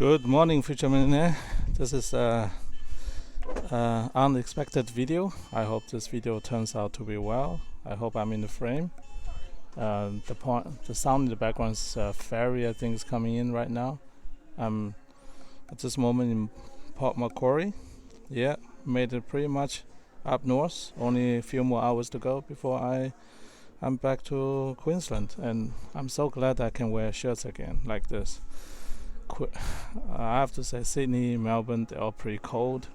Good morning, future millionaire. This is unexpected video. I hope this video turns out to be well. I hope I'm in the frame. The sound in the background is ferry, I think, is coming in right now. I'm at this moment in Port Macquarie. Yeah, made it pretty much up north. Only a few more hours to go before I'm back to Queensland, and I'm so glad I can wear shirts again like this. I have to say, Sydney, Melbourne, they're all pretty cold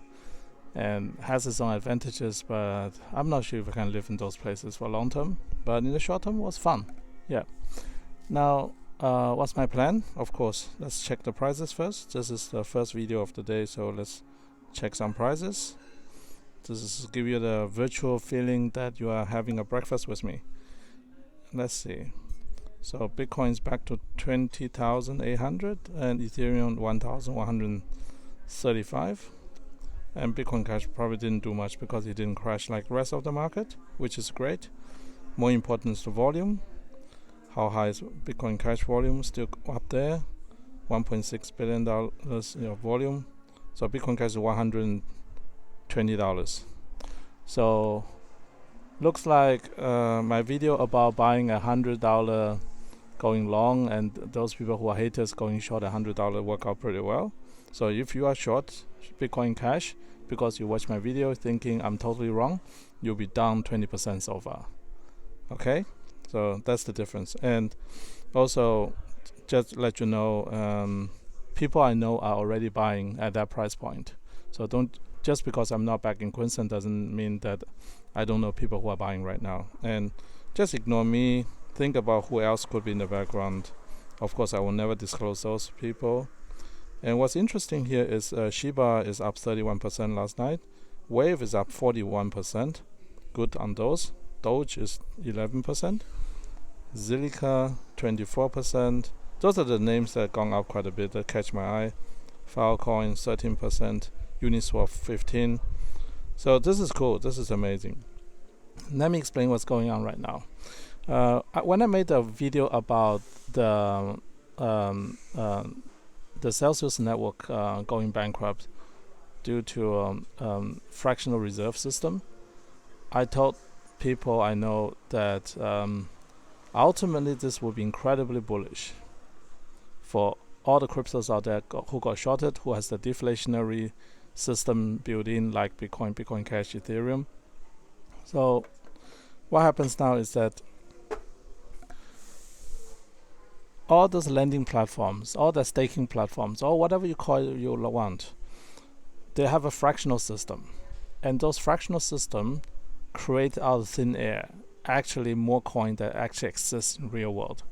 and has its own advantages, but I'm not sure if I can live in those places for long term. But in the short term, it was fun. Yeah. Now, what's my plan? Of course, let's check the prices first. This is the first video of the day, so let's check some prices. This is give you the virtual feeling that you are having a breakfast with me. Let's see. So Bitcoin is back to 20,800 and Ethereum 1,135. And Bitcoin Cash probably didn't do much because it didn't crash like the rest of the market, which is great. More important is the volume. How high is Bitcoin Cash volume? Still up there, $1.6 billion volume. So Bitcoin Cash is $120. So looks like my video about buying $100 going long and those people who are haters going short $100 work out pretty well. So if you are short Bitcoin Cash because you watch my video thinking I'm totally wrong, you'll be down 20% so far. Okay, so that's the difference. And also, just to let you know, people I know are already buying at that price point. So don't just because I'm not back in Queensland doesn't mean that I don't know people who are buying right now. And just ignore me. Think about who else could be in the background. Of course, I will never disclose those people. And what's interesting here is Shiba is up 31% last night. Wave is up 41%. Good on those. Doge is 11%. Zilliqa 24%. Those are the names that have gone up quite a bit that catch my eye. Filecoin 13%. Uniswap 15%. So this is cool. This is amazing. Let me explain what's going on right now. When I made a video about the Celsius network going bankrupt due to fractional reserve system, I told people I know that ultimately this will be incredibly bullish for all the cryptos out there who got shorted, who has the deflationary system built in like Bitcoin, Bitcoin Cash, Ethereum. So what happens now is that all those lending platforms, all the staking platforms, or whatever you call it you want, they have a fractional system. And those fractional systems create out of thin air actually more coin that actually exists in real world.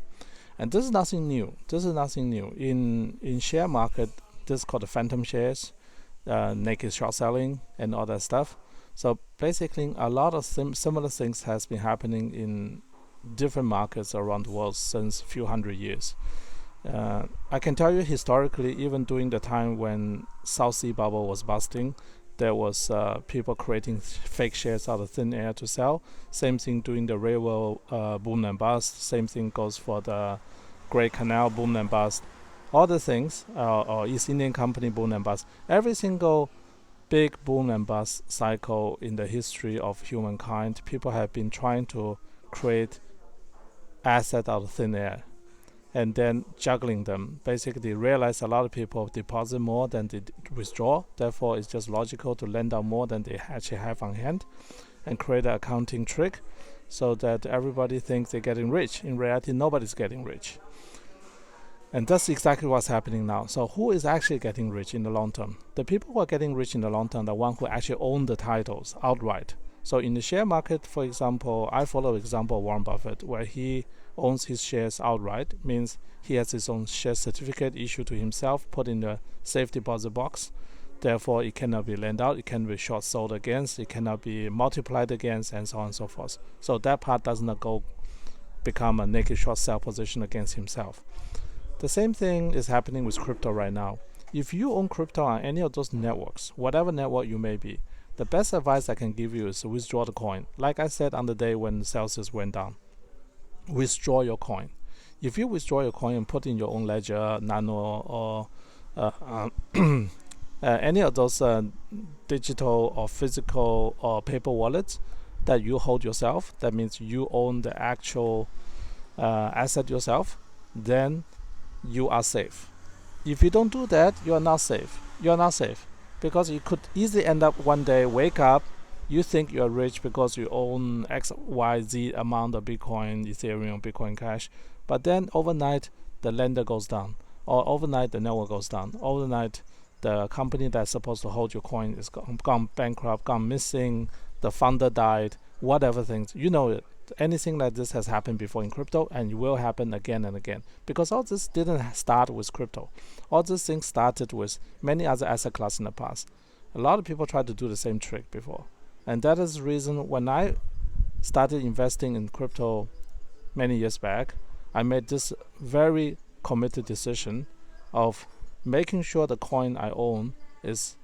And this is nothing new. This is nothing new. In share market, this is called the phantom shares, naked short selling, and all that stuff. So basically, a lot of similar things has been happening in different markets around the world since a few hundred years. I can tell you historically, even during the time when South Sea bubble was busting, there was people creating fake shares out of thin air to sell. Same thing during the railroad boom and bust. Same thing goes for the Great Canal boom and bust. All the things, or East Indian Company boom and bust. Every single big boom and bust cycle in the history of humankind, people have been trying to create assets out of thin air and then juggling them. Basically realize a lot of people deposit more than they withdraw, therefore it's just logical to lend out more than they actually have on hand and create an accounting trick so that everybody thinks they're getting rich. In reality, nobody's getting rich. And that's exactly what's happening now. So who is actually getting rich in the long term? The people who are getting rich in the long term are the ones who actually own the titles outright. So in the share market, for example, I follow the example of Warren Buffett, where he owns his shares outright. Means he has his own share certificate issued to himself, put in the safe deposit box. Therefore, it cannot be lent out, it cannot be short sold against, it cannot be multiplied against, and so on and so forth. So that part does not become a naked short sell position against himself. The same thing is happening with crypto right now. If you own crypto on any of those networks, whatever network you may be, the best advice I can give you is to withdraw the coin. Like I said on the day when Celsius went down, withdraw your coin. If you withdraw your coin and put in your own ledger, Nano, or any of those digital or physical or paper wallets that you hold yourself, that means you own the actual asset yourself, then you are safe. If you don't do that, you are not safe. You are not safe because you could easily end up one day, wake up, you think you are rich because you own X, Y, Z amount of Bitcoin, Ethereum, Bitcoin Cash, but then overnight the lender goes down, or overnight the network goes down, overnight the company that's supposed to hold your coin is gone bankrupt, gone missing, the founder died, whatever things, you know it. Anything like this has happened before in crypto, and it will happen again and again, because all this didn't start with crypto. All these things started with many other asset classes in the past. A lot of people tried to do the same trick before, and that is the reason when I started investing in crypto many years back, I made this very committed decision of making sure the coin I own is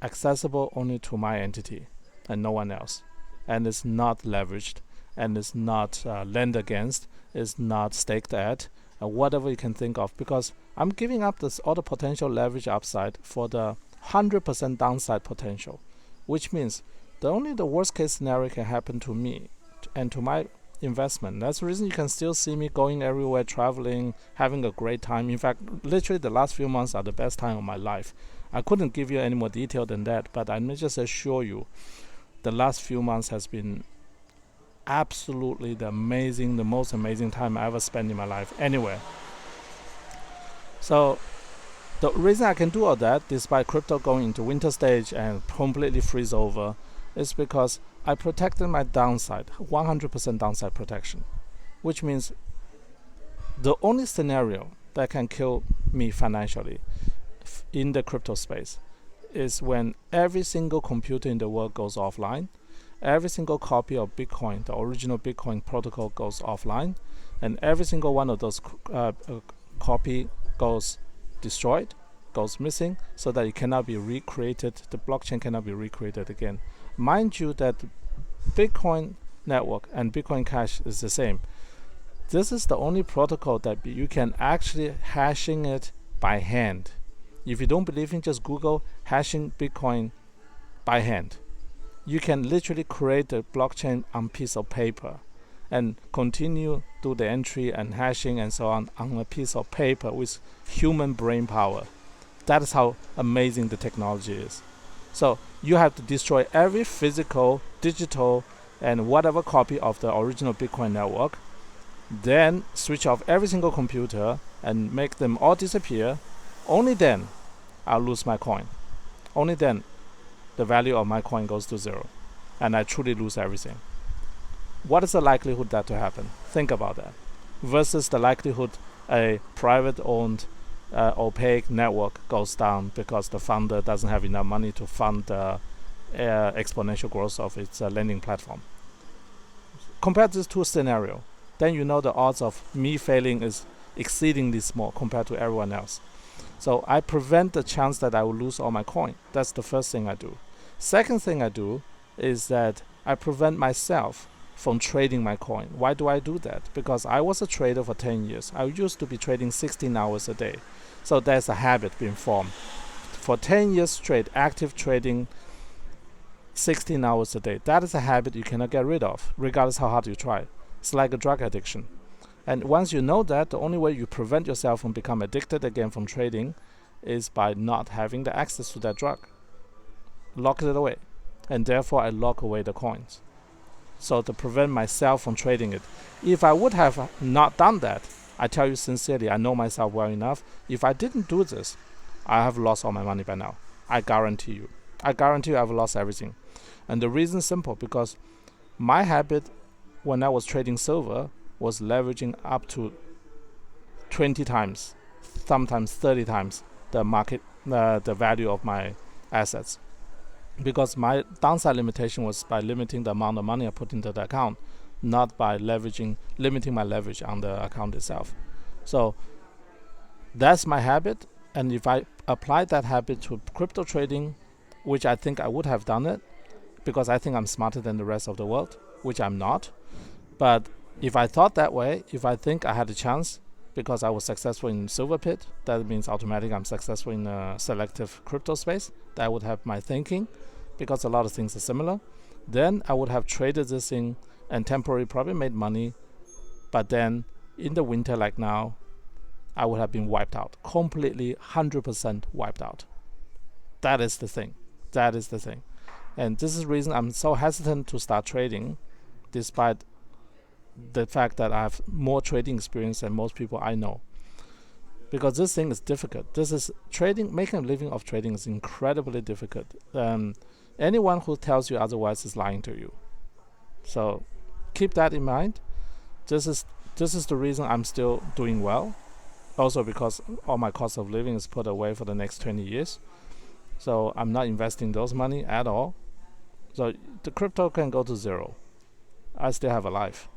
accessible only to my entity and no one else, and it's not leveraged, and it's not lent against, it's not staked at, whatever you can think of, because I'm giving up this all the potential leverage upside for the 100% downside potential, which means the worst case scenario can happen to me and to my investment. That's the reason you can still see me going everywhere, traveling, having a great time. In fact, literally the last few months are the best time of my life. I couldn't give you any more detail than that, but I may just assure you the last few months has been absolutely the most amazing time I ever spent in my life anywhere. So the reason I can do all that despite crypto going into winter stage and completely freeze over is because I protected my downside, 100% downside protection, which means the only scenario that can kill me financially in the crypto space is when every single computer in the world goes offline, every single copy of Bitcoin, the original Bitcoin protocol, goes offline, and every single one of those copy goes destroyed, goes missing, so that it cannot be recreated, the blockchain cannot be recreated again. Mind you that Bitcoin network and Bitcoin Cash is the same. This is the only protocol that you can actually hashing it by hand. If you don't believe in, just Google hashing Bitcoin by hand. You can literally create a blockchain on piece of paper and continue do the entry and hashing and so on a piece of paper with human brain power. That is how amazing the technology is. So you have to destroy every physical, digital, and whatever copy of the original Bitcoin network, then switch off every single computer and make them all disappear. Only then I'll lose my coin. Only then the value of my coin goes to zero, and I truly lose everything. What is the likelihood that to happen? Think about that. Versus the likelihood a private-owned opaque network goes down because the founder doesn't have enough money to fund the exponential growth of its lending platform. Compare these two scenarios, then you know the odds of me failing is exceedingly small compared to everyone else. So I prevent the chance that I will lose all my coin. That's the first thing I do. Second thing I do is that I prevent myself from trading my coin. Why do I do that? Because I was a trader for 10 years. I used to be trading 16 hours a day. So there's a habit being formed. For 10 years straight, active trading 16 hours a day. That is a habit you cannot get rid of, regardless how hard you try. It's like a drug addiction. And once you know that, the only way you prevent yourself from becoming addicted again from trading is by not having the access to that drug. Lock it away. And therefore I lock away the coins. So to prevent myself from trading it. If I would have not done that, I tell you sincerely, I know myself well enough. If I didn't do this, I have lost all my money by now. I guarantee you. I guarantee you I've lost everything. And the reason is simple, because my habit when I was trading silver was leveraging up to 20 times, sometimes 30 times the market, the value of my assets. Because my downside limitation was by limiting the amount of money I put into the account, not by limiting my leverage on the account itself. So that's my habit, and if I applied that habit to crypto trading, which I think I would have done it, because I think I'm smarter than the rest of the world, which I'm not. But if I thought that way, if I think I had a chance, because I was successful in Silverpit. That means automatically I'm successful in a selective crypto space. That would have my thinking, because a lot of things are similar. Then I would have traded this in and temporarily probably made money, but then in the winter like now, I would have been wiped out, completely 100% wiped out. That is the thing. That is the thing. And this is the reason I'm so hesitant to start trading, despite the fact that I have more trading experience than most people I know. Because this thing is difficult. This is trading, making a living of trading is incredibly difficult. Anyone who tells you otherwise is lying to you. So keep that in mind. This is the reason I'm still doing well. Also because all my cost of living is put away for the next 20 years. So I'm not investing those money at all. So the crypto can go to zero. I still have a life.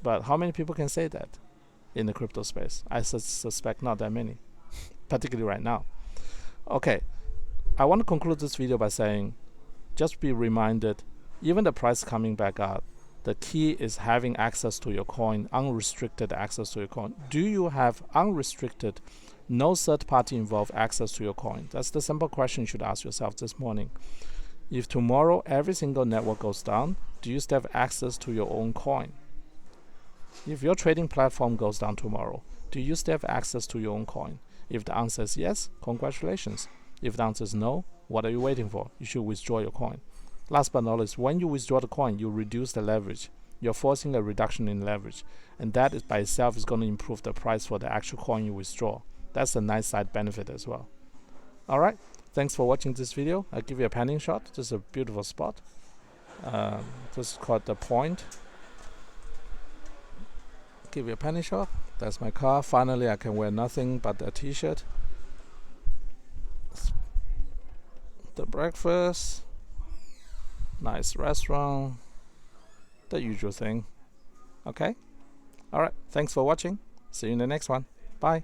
But how many people can say that in the crypto space? I suspect not that many, particularly right now. Okay, I want to conclude this video by saying, just be reminded, even the price coming back up, the key is having access to your coin, unrestricted access to your coin. Do you have unrestricted, no third party involved access to your coin? That's the simple question you should ask yourself this morning. If tomorrow every single network goes down, do you still have access to your own coin? If your trading platform goes down tomorrow, do you still have access to your own coin? If the answer is yes, congratulations. If the answer is no, what are you waiting for? You should withdraw your coin. Last but not least, when you withdraw the coin, you reduce the leverage. You're forcing a reduction in leverage. And that is by itself is going to improve the price for the actual coin you withdraw. That's a nice side benefit as well. Alright, thanks for watching this video. I'll give you a panning shot. This is a beautiful spot. This is called the point. Give you a penny shot. That's my car. Finally, I can wear nothing but a t-shirt. The breakfast. Nice restaurant. The usual thing. Okay? Alright, thanks for watching. See you in the next one. Bye.